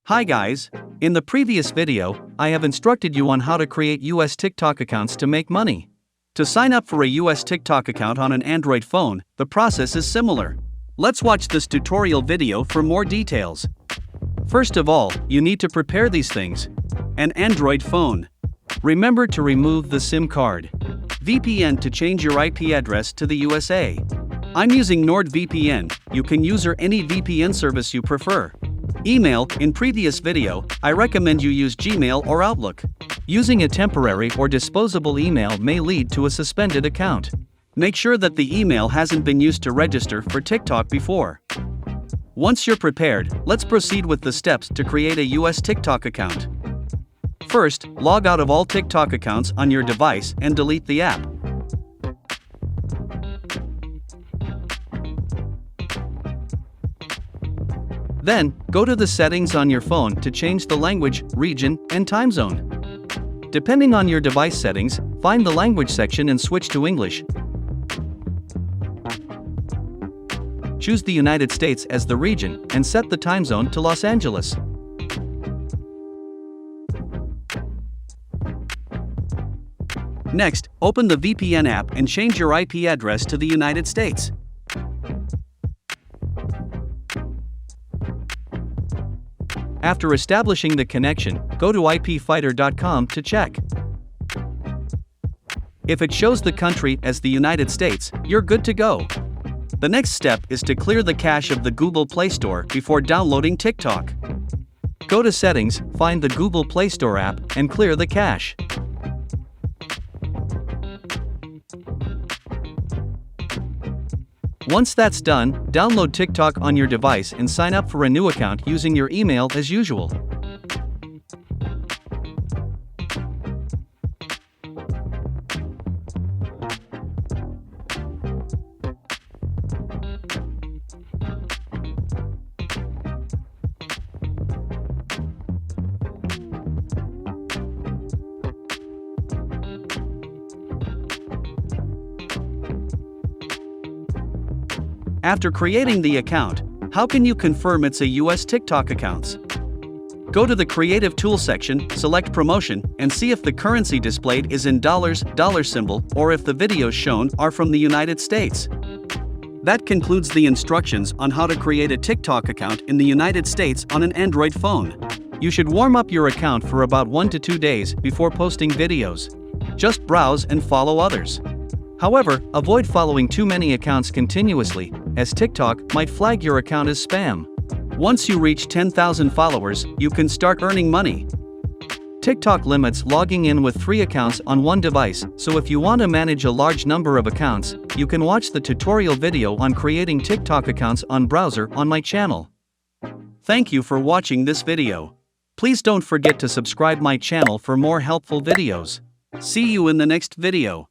Hi guys! In the previous video, I have instructed you on how to create US TikTok accounts to make money. To sign up for a US TikTok account on an Android phone, the process is similar. Let's watch this tutorial video for more details. First of all, you need to prepare these things. An Android phone. Remember to remove the SIM card. VPN to change your IP address to the USA. I'm using NordVPN, you can use any VPN service you prefer. Email. In previous video, I recommend you use Gmail or Outlook. Using a temporary or disposable email may lead to a suspended account. Make sure that the email hasn't been used to register for TikTok before. Once you're prepared, let's proceed with the steps to create a US TikTok account. First, log out of all TikTok accounts on your device and delete the app. Then, go to the settings on your phone to change the language, region, and time zone. Depending on your device settings, find the language section and switch to English. Choose the United States as the region and set the time zone to Los Angeles. Next, open the VPN app and change your IP address to the United States. After establishing the connection, go to ipfighter.com to check. If it shows the country as the United States, you're good to go. The next step is to clear the cache of the Google Play Store before downloading TikTok. Go to Settings, find the Google Play Store app, and clear the cache. Once that's done, download TikTok on your device and sign up for a new account using your email as usual. After creating the account, how can you confirm it's a US TikTok account? Go to the Creative Tools section, select Promotion, and see if the currency displayed is in dollars, dollar symbol, or if the videos shown are from the United States. That concludes the instructions on how to create a TikTok account in the United States on an Android phone. You should warm up your account for about 1 to 2 days before posting videos. Just browse and follow others. However, avoid following too many accounts continuously, as TikTok might flag your account as spam. Once you reach 10,000 followers, you can start earning money. TikTok limits logging in with 3 accounts on one device, so if you want to manage a large number of accounts, you can watch the tutorial video on creating TikTok accounts on browser on my channel. Thank you for watching this video. Please don't forget to subscribe my channel for more helpful videos. See you in the next video.